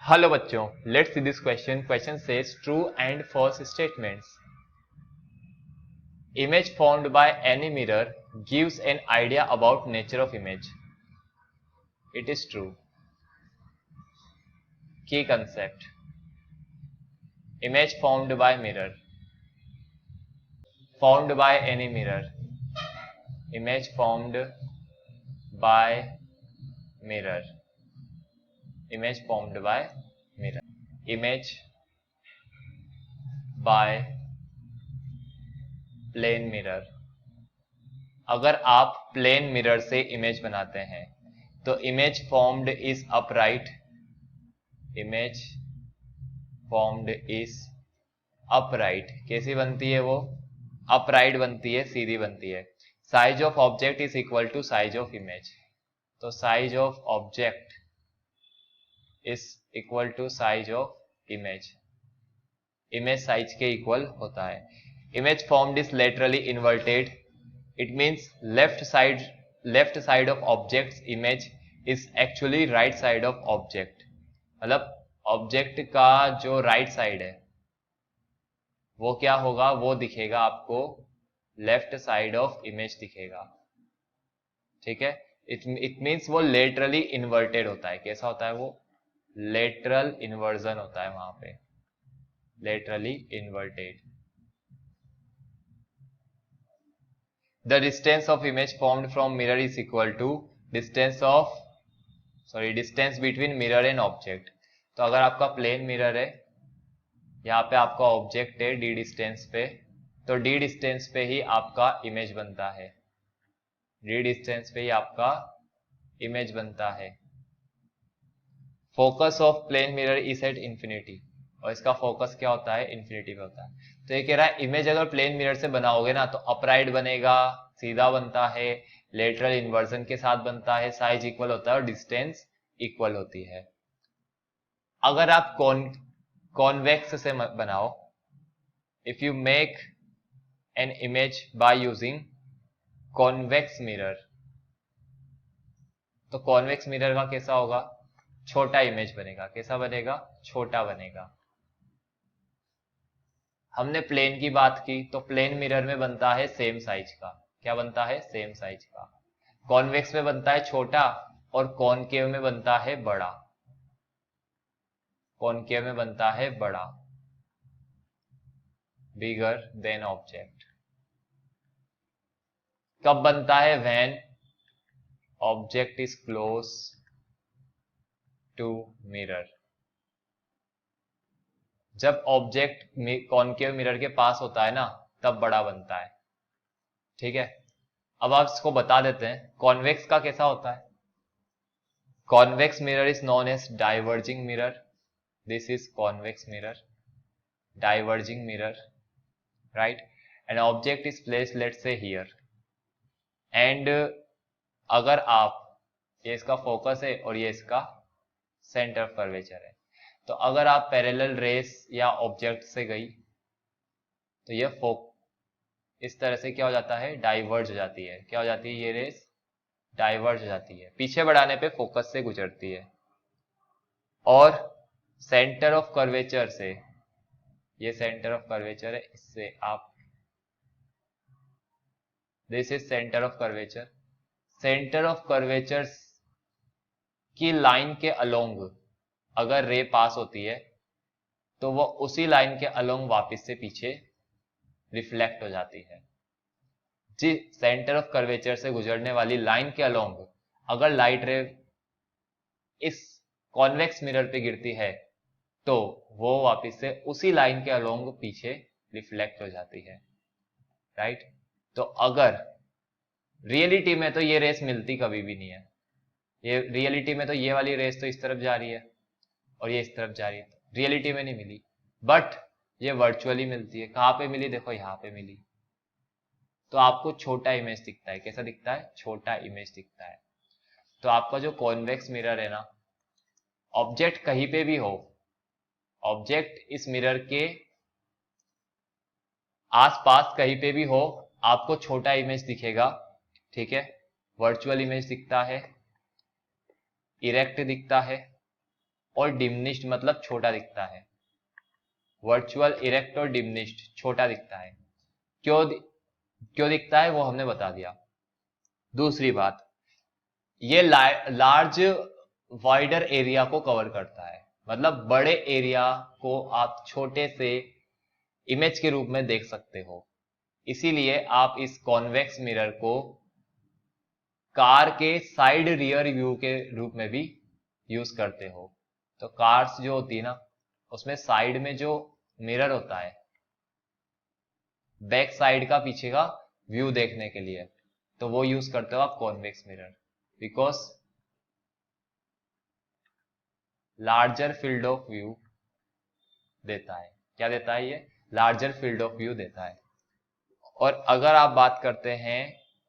Hello बच्चों, let's see this question. Question says true and false statements. Image formed by any mirror gives an idea about nature of image. It is true. Key concept. Image formed by mirror. Formed by any mirror. Image formed by mirror. Image formed by mirror. Image by plane mirror. अगर आप plane mirror से image बनाते हैं तो image formed is upright. Image formed is upright. कैसी बनती है वो? अपराइट बनती है, सीधी बनती है. Size of object is equal to size of image. तो size of object is equal to size of image. Image size के इक्वल होता है. Image formed is laterally inverted. It means left side of object's image is actually right side of object. मतलब object का जो right side है वो क्या होगा? वो दिखेगा आपको लेफ्ट साइड ऑफ इमेज दिखेगा. ठीक है. इट मीन्स वो लेटरली इन्वर्टेड होता है. कैसा होता है वो? लेटरल इन्वर्जन होता है वहां पे. Laterally inverted. The distance of image formed from mirror is equal to distance between mirror and object. तो अगर आपका प्लेन मिरर है, यहाँ पे आपका ऑब्जेक्ट है d डिस्टेंस पे, तो d डिस्टेंस पे ही आपका इमेज बनता है. d डिस्टेंस पे ही आपका इमेज बनता है. Focus of plane mirror is at infinity. और इसका फोकस क्या होता है? इंफिनिटी पे होता है. तो ये कह रहा है इमेज अगर प्लेन मिरर से बनाओगे ना तो अपराइट बनेगा, सीधा बनता है, लेटरल इन्वर्जन के साथ बनता है, साइज इक्वल होता है और डिस्टेंस इक्वल होती है. अगर आप कॉन्वेक्स से बनाओ, if you make an image by using convex mirror, तो कॉन्वेक्स मिरर का कैसा होगा? छोटा इमेज बनेगा. कैसा बनेगा? छोटा बनेगा. हमने प्लेन की बात की तो प्लेन मिरर में बनता है सेम साइज का. क्या बनता है? सेम साइज का. कॉन्वेक्स में बनता है छोटा और कॉनकेव में बनता है बड़ा. कॉनकेव में बनता है बड़ा, बिगर देन ऑब्जेक्ट. कब बनता है? When object is close to mirror. जब ऑब्जेक्ट कॉनकेव मिरर के पास होता है ना तब बड़ा बनता है. ठीक है. अब आप इसको बता देते हैं कॉन्वेक्स का कैसा होता है. Convex mirror is known as diverging mirror. This is convex mirror, diverging mirror, right. And object is placed let's say here. एंड अगर आप, ये इसका फोकस है और ये इसका सेंटर ऑफ कर्वेचर है, तो अगर आप पैरेलल रेस या ऑब्जेक्ट से गई तो ये इस तरह से क्या हो जाता है? डाइवर्ज हो जाती है. क्या हो जाती है? ये रेस डाइवर्ज हो जाती है. पीछे बढ़ाने पे फोकस से गुजरती है. और सेंटर ऑफ कर्वेचर से, ये सेंटर ऑफ कर्वेचर है, इससे आप, this is centre of curvature. Centre of curvature की लाइन के अलोंग अगर रे पास होती है तो वो उसी लाइन के अलोंग वापस से पीछे रिफ्लेक्ट हो जाती है. जी, सेंटर ऑफ कर्वेचर से गुजरने वाली लाइन के अलोंग अगर लाइट रे इस कॉन्वेक्स मिरर पे गिरती है तो वो वापस से उसी लाइन के अलोंग पीछे रिफ्लेक्ट हो जाती है, राइट. तो अगर रियलिटी में तो ये रेस मिलती कभी भी नहीं है. ये रियलिटी में तो ये वाली रेस तो इस तरफ जा रही है और ये इस तरफ जा रही है. रियलिटी में नहीं मिली, बट ये वर्चुअली मिलती है. कहां पे मिली? देखो यहां पे मिली. तो आपको छोटा इमेज दिखता है. कैसा दिखता है? छोटा इमेज दिखता है. तो आपका जो कॉन्वेक्स मिरर है ना, ऑब्जेक्ट कहीं पे भी हो, ऑब्जेक्ट इस मिरर के आसपास कहीं पे भी हो, आपको छोटा इमेज दिखेगा. ठीक है. वर्चुअल इमेज दिखता है, इरेक्ट दिखता है, और डिमिनिश्ड मतलब छोटा दिखता है। वर्चुअल इरेक्ट और डिमिनिश्ड छोटा दिखता है। क्यों दिखता है वो हमने बता दिया। दूसरी बात, ये लार्ज वाइडर एरिया को कवर करता है, मतलब बड़े एरिया को आप छोटे से इमेज के रूप में देख सकते हो। इसीलिए आप इस कॉन्वेक्स मिरर को कार के साइड रियर व्यू के रूप में भी यूज करते हो। तो कार्स जो होती है ना, उसमें साइड में जो मिरर होता है बैक साइड का, पीछे का व्यू देखने के लिए, तो वो यूज करते हो आप convex mirror, because larger field of view देता है। क्या देता है ये? लार्जर फील्ड ऑफ व्यू देता है। और अगर आप बात करते हैं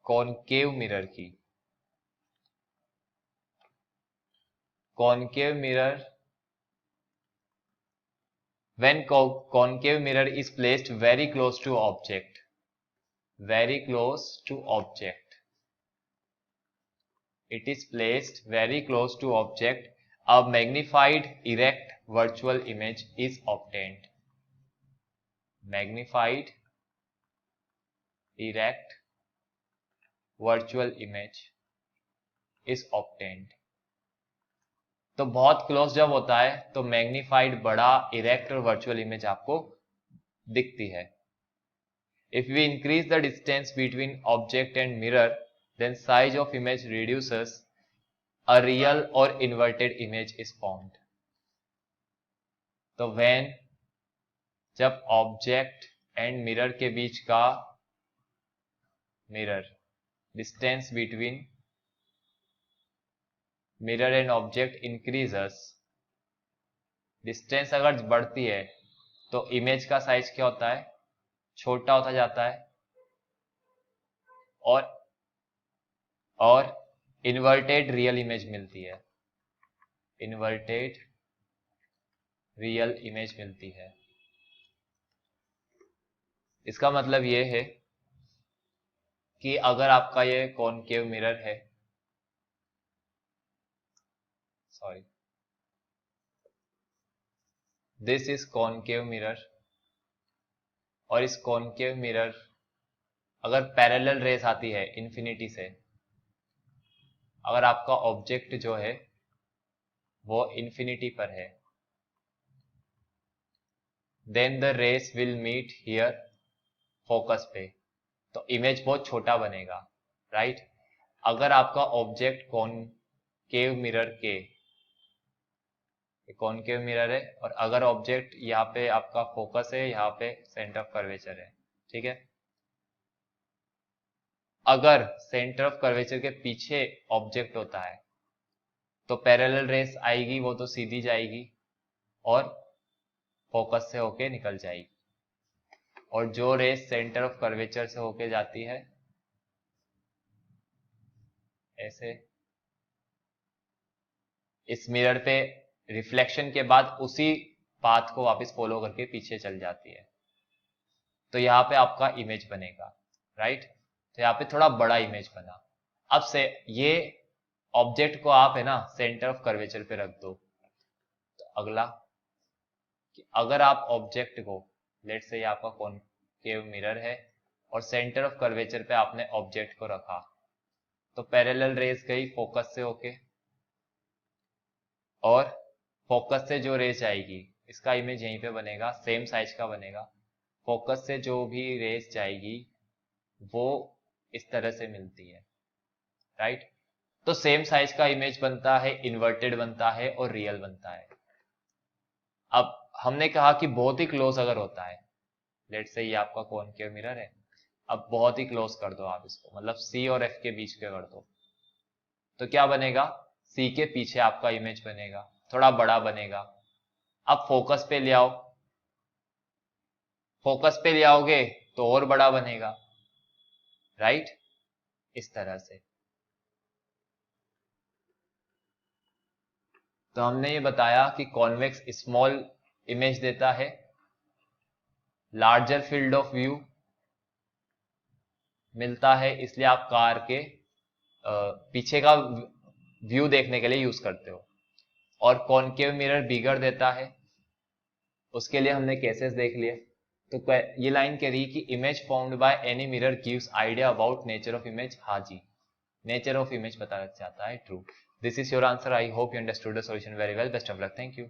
कॉनकेव मिरर की, concave mirror, when concave mirror is placed very close to object, very close to object, it is placed very close to object, a magnified erect virtual image is obtained. Magnified erect virtual image is obtained. तो बहुत close जब होता है तो magnified बड़ा erect और virtual image आपको दिखती है। If we increase the distance between object and mirror, then size of image reduces, a real or inverted image is formed. तो when जब ऑब्जेक्ट एंड मिरर के बीच का mirror distance between mirror and object increases, distance अगर बढ़ती है तो image का size क्या होता है? छोटा होता जाता है। और इन्वर्टेड रियल इमेज मिलती है, इन्वर्टेड रियल इमेज मिलती है। इसका मतलब ये है कि अगर आपका ये कॉनकेव मिरर है, sorry, this is concave mirror, और इस कॉनकेव मिरर अगर पैरेलल रेस आती है इन्फिनिटी से, अगर आपका ऑब्जेक्ट जो है वो इन्फिनिटी पर है, then the rays will meet here focus पे, तो इमेज बहुत छोटा बनेगा, राइट। अगर आपका ऑब्जेक्ट कॉनकेव मिरर के, कॉनकेव मिरर है, और अगर ऑब्जेक्ट यहाँ पे आपका फोकस है, यहाँ पे सेंटर ऑफ कर्वेचर है, ठीक है। अगर सेंटर ऑफ कर्वेचर के पीछे ऑब्जेक्ट होता है तो पैरेलल रेस आएगी, वो तो सीधी जाएगी और फोकस से होके निकल जाएगी। और जो रेस सेंटर ऑफ कर्वेचर से होके जाती है ऐसे, इस मिरर पे रिफ्लेक्शन के बाद उसी पाथ को वापस फॉलो करके पीछे चल जाती है, तो यहाँ पे आपका इमेज बनेगा, राइट। तो यहाँ पे थोड़ा बड़ा इमेज बना। अब से ये ऑब्जेक्ट को आप है ना सेंटर ऑफ कर्वेचर पे रख दो। तो अगला कि अगर आप ऑब्जेक्ट को, लेट से ये आपका कॉनकेव मिरर है और सेंटर ऑफ कर्वेचर पे आपने ऑब्जेक्ट को रखा, तो पैरेलल रेस गई फोकस से होके, और फोकस से जो रेस आएगी इसका इमेज यहीं पे बनेगा, सेम साइज का बनेगा। फोकस से जो भी रेस जाएगी वो इस तरह से मिलती है, राइट। तो सेम साइज का इमेज बनता है, इन्वर्टेड बनता है और रियल बनता है। अब हमने कहा कि बहुत ही क्लोज अगर होता है, लेट से ये आपका कॉनकेव मिरर है, अब बहुत ही क्लोज कर दो आप इसको, मतलब सी और एफ के बीच के कर दो, तो क्या बनेगा? सी के पीछे आपका इमेज बनेगा, थोड़ा बड़ा बनेगा। अब फोकस पे ले आओ, फोकस पे ले आओगे तो और बड़ा बनेगा, राइट, इस तरह से। तो हमने ये बताया कि कॉन्वेक्स स्मॉल इमेज देता है, लार्जर फील्ड ऑफ व्यू मिलता है, इसलिए आप कार के पीछे का व्यू देखने के लिए यूज करते हो। और कॉनकेव मिरर बिगड़ देता है, उसके लिए हमने केसेस देख लिए। तो ये लाइन कह रही है कि image formed by any mirror gives idea about nature of image. हाँ जी, नेचर ऑफ इमेज पता लग जाता है, true. This is your answer. I hope you understood the solution very well. Best of luck. Thank you.